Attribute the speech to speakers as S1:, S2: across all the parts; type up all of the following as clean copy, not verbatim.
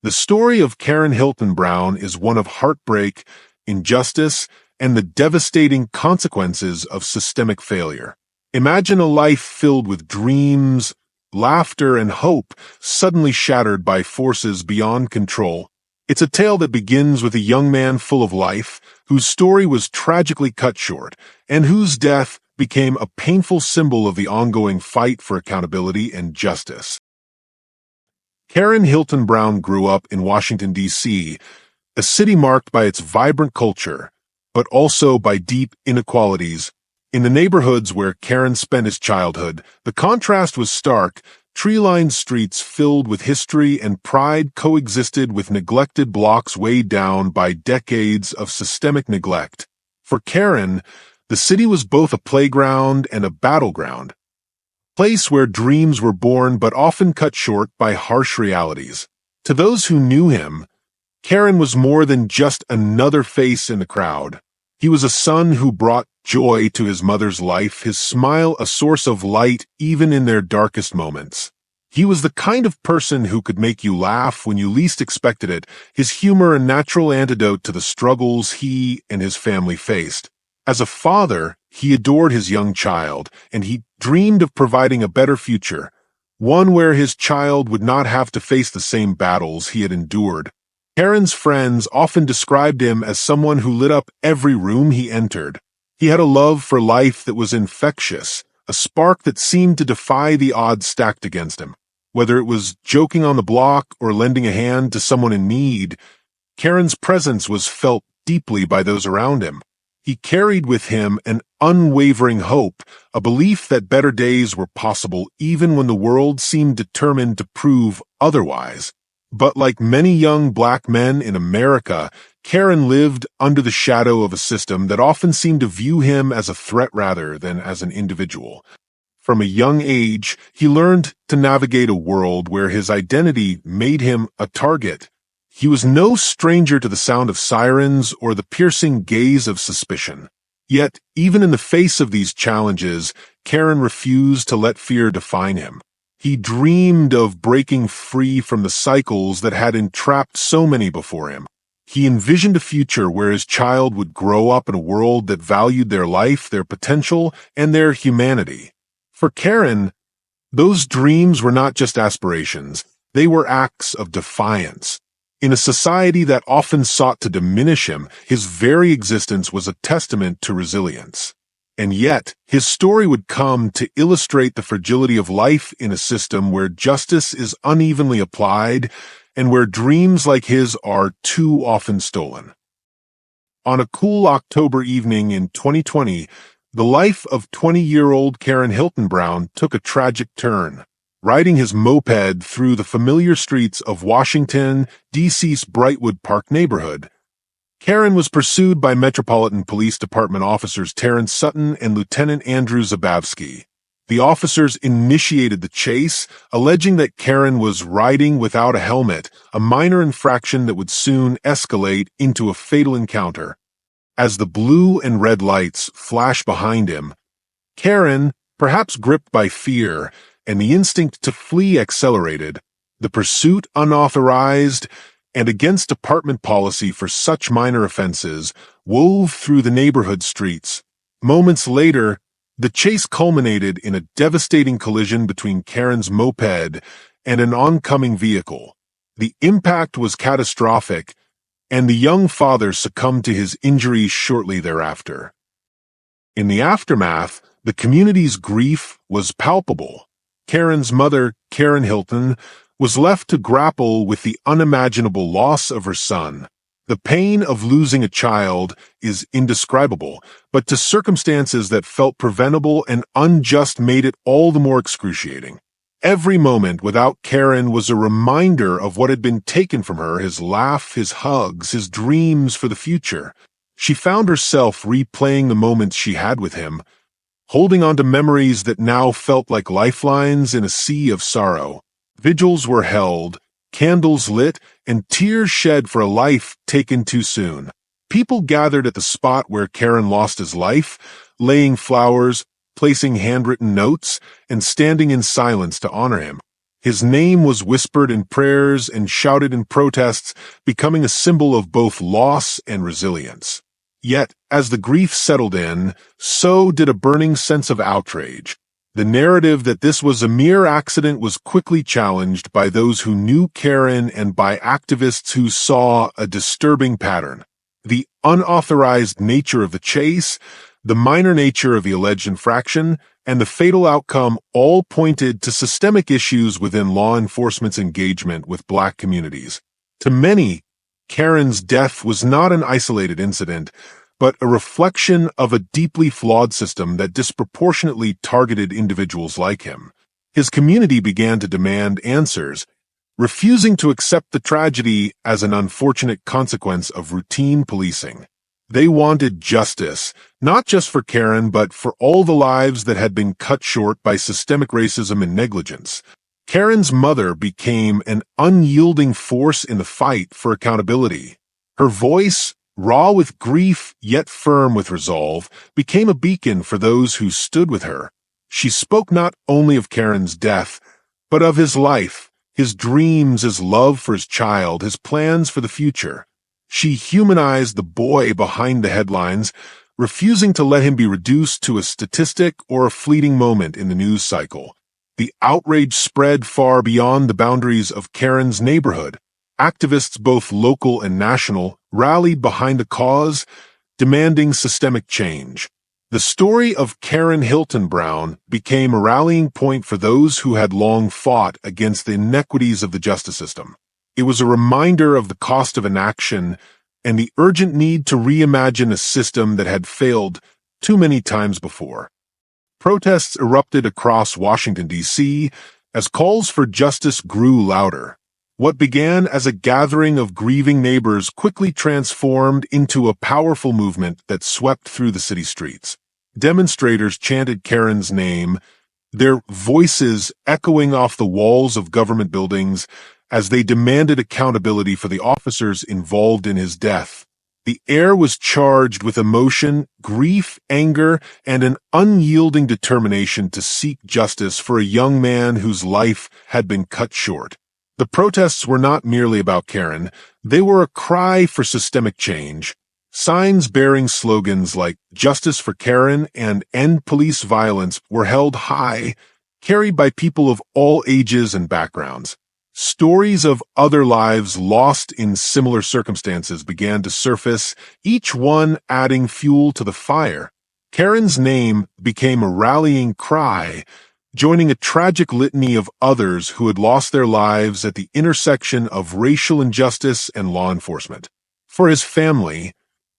S1: The story of Karon Hylton-Brown is one of heartbreak, injustice, and the devastating consequences of systemic failure. Imagine a life filled with dreams, laughter, and hope suddenly shattered by forces beyond control. It's a tale that begins with a young man full of life, whose story was tragically cut short, and whose death became a painful symbol of the ongoing fight for accountability and justice. Karon Hylton-Brown grew up in Washington, D.C., a city marked by its vibrant culture, but also by deep inequalities. In the neighborhoods where Karon spent his childhood, the contrast was stark. Tree-lined streets filled with history and pride coexisted with neglected blocks weighed down by decades of systemic neglect. For Karon, the city was both a playground and a battleground, a place where dreams were born but often cut short by harsh realities. To those who knew him, Karon was more than just another face in the crowd. He was a son who brought joy to his mother's life, his smile a source of light even in their darkest moments. He was the kind of person who could make you laugh when you least expected it, his humor a natural antidote to the struggles he and his family faced. As a father, he adored his young child, and he dreamed of providing a better future, one where his child would not have to face the same battles he had endured. Karon's friends often described him as someone who lit up every room he entered. He had a love for life that was infectious, a spark that seemed to defy the odds stacked against him. Whether it was joking on the block or lending a hand to someone in need, Karon's presence was felt deeply by those around him. He carried with him an unwavering hope, a belief that better days were possible even when the world seemed determined to prove otherwise. But like many young black men in America, Karon lived under the shadow of a system that often seemed to view him as a threat rather than as an individual. From a young age, he learned to navigate a world where his identity made him a target. He was no stranger to the sound of sirens or the piercing gaze of suspicion. Yet, even in the face of these challenges, Karon refused to let fear define him. He dreamed of breaking free from the cycles that had entrapped so many before him. He envisioned a future where his child would grow up in a world that valued their life, their potential, and their humanity. For Karon, those dreams were not just aspirations, they were acts of defiance. In a society that often sought to diminish him, his very existence was a testament to resilience. And yet, his story would come to illustrate the fragility of life in a system where justice is unevenly applied and where dreams like his are too often stolen. On a cool October evening in 2020, the life of 20-year-old Karon Hylton-Brown took a tragic turn. Riding his moped through the familiar streets of Washington, D.C.'s Brightwood Park neighborhood, Karon was pursued by Metropolitan Police Department officers Terrence Sutton and Lieutenant Andrew Zabavsky. The officers initiated the chase, alleging that Karon was riding without a helmet, a minor infraction that would soon escalate into a fatal encounter. As the blue and red lights flashed behind him, Karon, perhaps gripped by fear and the instinct to flee accelerated, the pursuit unauthorized and against department policy for such minor offenses, wove through the neighborhood streets. Moments later, the chase culminated in a devastating collision between Karon's moped and an oncoming vehicle. The impact was catastrophic, and the young father succumbed to his injuries shortly thereafter. In the aftermath, the community's grief was palpable. Karon's mother, Karon Hylton, was left to grapple with the unimaginable loss of her son. The pain of losing a child is indescribable, but to circumstances that felt preventable and unjust made it all the more excruciating. Every moment without Karon was a reminder of what had been taken from her, his laugh, his hugs, his dreams for the future. She found herself replaying the moments she had with him, holding on to memories that now felt like lifelines in a sea of sorrow. Vigils were held, candles lit, and tears shed for a life taken too soon. People gathered at the spot where Karon lost his life, laying flowers, placing handwritten notes, and standing in silence to honor him. His name was whispered in prayers and shouted in protests, becoming a symbol of both loss and resilience. Yet, as the grief settled in, so did a burning sense of outrage. The narrative that this was a mere accident was quickly challenged by those who knew Karon and by activists who saw a disturbing pattern. The unauthorized nature of the chase, the minor nature of the alleged infraction, and the fatal outcome all pointed to systemic issues within law enforcement's engagement with Black communities. To many, Karon's death was not an isolated incident, but a reflection of a deeply flawed system that disproportionately targeted individuals like him. His community began to demand answers, refusing to accept the tragedy as an unfortunate consequence of routine policing. They wanted justice, not just for Karon, but for all the lives that had been cut short by systemic racism and negligence. Karon's mother became an unyielding force in the fight for accountability. Her voice, raw with grief yet firm with resolve, became a beacon for those who stood with her. She spoke not only of Karon's death, but of his life, his dreams, his love for his child, his plans for the future. She humanized the boy behind the headlines, refusing to let him be reduced to a statistic or a fleeting moment in the news cycle. The outrage spread far beyond the boundaries of Karon's neighborhood. Activists, both local and national, rallied behind the cause, demanding systemic change. The story of Karon Hylton-Brown became a rallying point for those who had long fought against the inequities of the justice system. It was a reminder of the cost of inaction and the urgent need to reimagine a system that had failed too many times before. Protests erupted across Washington, D.C., as calls for justice grew louder. What began as a gathering of grieving neighbors quickly transformed into a powerful movement that swept through the city streets. Demonstrators chanted Karon's name, their voices echoing off the walls of government buildings as they demanded accountability for the officers involved in his death. The air was charged with emotion, grief, anger, and an unyielding determination to seek justice for a young man whose life had been cut short. The protests were not merely about Karon, they were a cry for systemic change. Signs bearing slogans like "Justice for Karon" and "End Police Violence" were held high, carried by people of all ages and backgrounds. Stories of other lives lost in similar circumstances began to surface, each one adding fuel to the fire. Karon's name became a rallying cry, joining a tragic litany of others who had lost their lives at the intersection of racial injustice and law enforcement. For his family,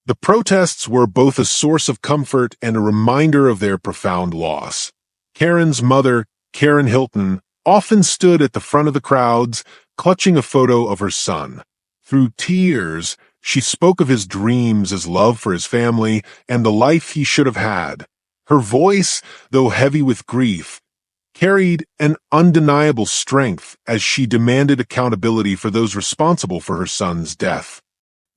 S1: the protests were both a source of comfort and a reminder of their profound loss. Karon's mother, Karon Hylton, often stood at the front of the crowds, clutching a photo of her son. Through tears, she spoke of his dreams, his love for his family, and the life he should have had. Her voice, though heavy with grief, carried an undeniable strength as she demanded accountability for those responsible for her son's death.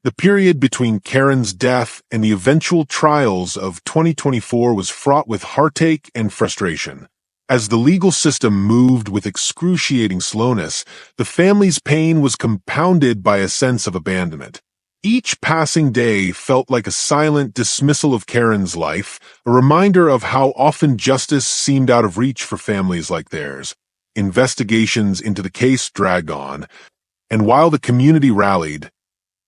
S1: The period between Karon's death and the eventual trials of 2024 was fraught with heartache and frustration. As the legal system moved with excruciating slowness, the family's pain was compounded by a sense of abandonment. Each passing day felt like a silent dismissal of Karon's life, a reminder of how often justice seemed out of reach for families like theirs. Investigations into the case dragged on, and while the community rallied,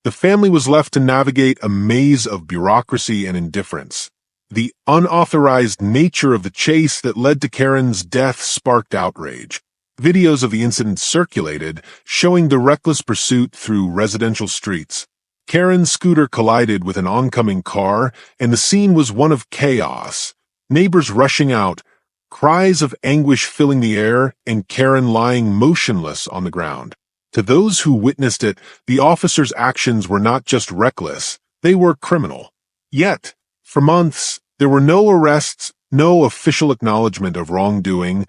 S1: the family was left to navigate a maze of bureaucracy and indifference. The unauthorized nature of the chase that led to Karon's death sparked outrage. Videos of the incident circulated, showing the reckless pursuit through residential streets. Karon's scooter collided with an oncoming car, and the scene was one of chaos. Neighbors rushing out, cries of anguish filling the air, and Karon lying motionless on the ground. To those who witnessed it, the officers' actions were not just reckless, they were criminal. Yet, for months, there were no arrests, no official acknowledgement of wrongdoing,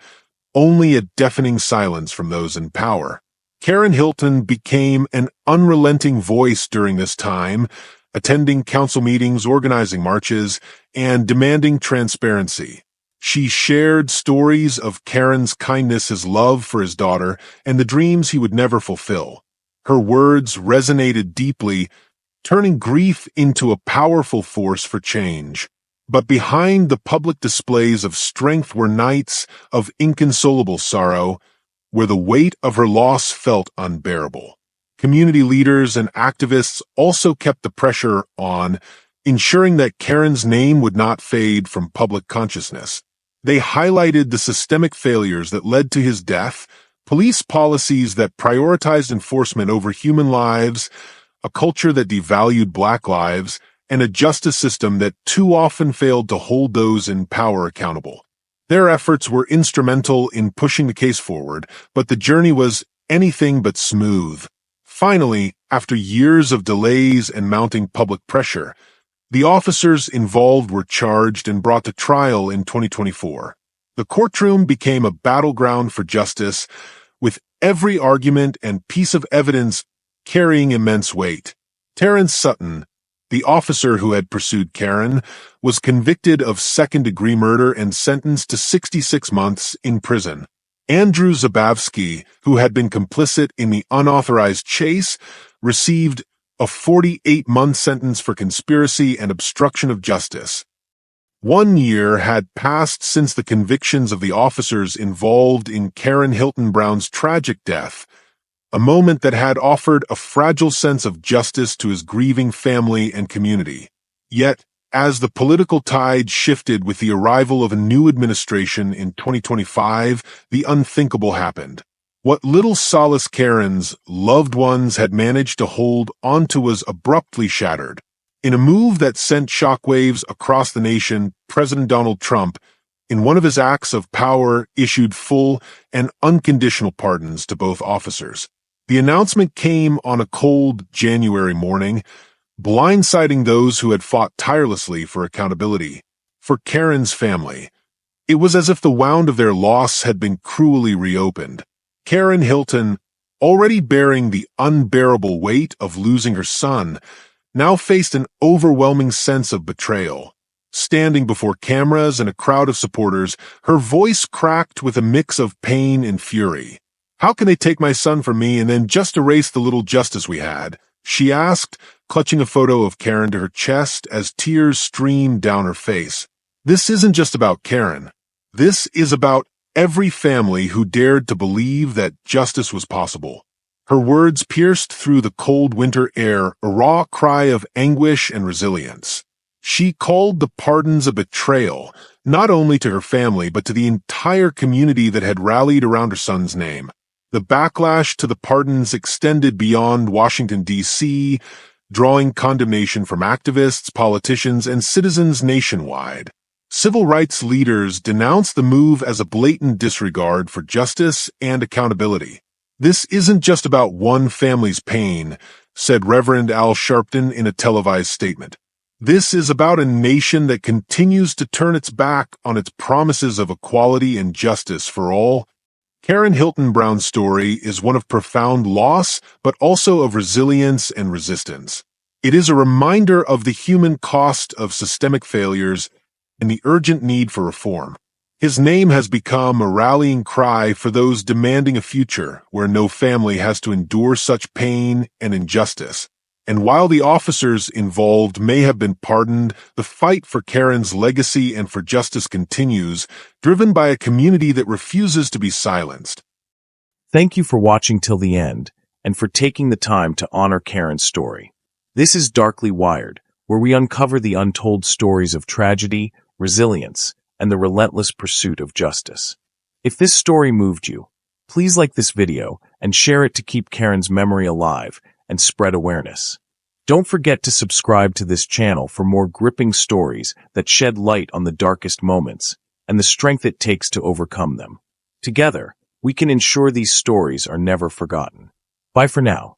S1: only a deafening silence from those in power. Karon Hylton became an unrelenting voice during this time, attending council meetings, organizing marches, and demanding transparency. She shared stories of Karon's kindness, his love for his daughter, and the dreams he would never fulfill. Her words resonated deeply, turning grief into a powerful force for change. But behind the public displays of strength were nights of inconsolable sorrow, where the weight of her loss felt unbearable. Community leaders and activists also kept the pressure on, ensuring that Karon's name would not fade from public consciousness. They highlighted the systemic failures that led to his death, police policies that prioritized enforcement over human lives, a culture that devalued Black lives, and a justice system that too often failed to hold those in power accountable. Their efforts were instrumental in pushing the case forward, but the journey was anything but smooth. Finally, after years of delays and mounting public pressure, the officers involved were charged and brought to trial in 2024. The courtroom became a battleground for justice, with every argument and piece of evidence carrying immense weight. Terrence Sutton, the officer who had pursued Karon, was convicted of second-degree murder and sentenced to 66 months in prison. Andrew Zabavsky, who had been complicit in the unauthorized chase, received a 48-month sentence for conspiracy and obstruction of justice. 1 year had passed since the convictions of the officers involved in Karon Hylton-Brown's tragic death, a moment that had offered a fragile sense of justice to his grieving family and community. Yet, as the political tide shifted with the arrival of a new administration in 2025, the unthinkable happened. What little solace Karon's loved ones had managed to hold onto was abruptly shattered. In a move that sent shockwaves across the nation, President Donald Trump, in one of his acts of power, issued full and unconditional pardons to both officers. The announcement came on a cold January morning, blindsiding those who had fought tirelessly for accountability. For Karon's family, it was as if the wound of their loss had been cruelly reopened. Karon Hylton, already bearing the unbearable weight of losing her son, now faced an overwhelming sense of betrayal. Standing before cameras and a crowd of supporters, her voice cracked with a mix of pain and fury. "How can they take my son from me and then just erase the little justice we had?" she asked, clutching a photo of Karon to her chest as tears streamed down her face. This isn't just about Karon. This is about every family who dared to believe that justice was possible. Her words pierced through the cold winter air, a raw cry of anguish and resilience. She called the pardons a betrayal, not only to her family but to the entire community that had rallied around her son's name. The backlash to the pardons extended beyond Washington, D.C., drawing condemnation from activists, politicians, and citizens nationwide. Civil rights leaders denounced the move as a blatant disregard for justice and accountability. "This isn't just about one family's pain," said Reverend Al Sharpton in a televised statement. "This is about a nation that continues to turn its back on its promises of equality and justice for all." Karon Hylton-Brown's story is one of profound loss, but also of resilience and resistance. It is a reminder of the human cost of systemic failures and the urgent need for reform. His name has become a rallying cry for those demanding a future where no family has to endure such pain and injustice. And while the officers involved may have been pardoned, the fight for Karon's legacy and for justice continues, driven by a community that refuses to be silenced.
S2: Thank you for watching till the end, and for taking the time to honor Karon's story. This is Darkly Wired, where we uncover the untold stories of tragedy, resilience, and the relentless pursuit of justice. If this story moved you, please like this video and share it to keep Karon's memory alive and spread awareness. Don't forget to subscribe to this channel for more gripping stories that shed light on the darkest moments and the strength it takes to overcome them. Together, we can ensure these stories are never forgotten. Bye for now.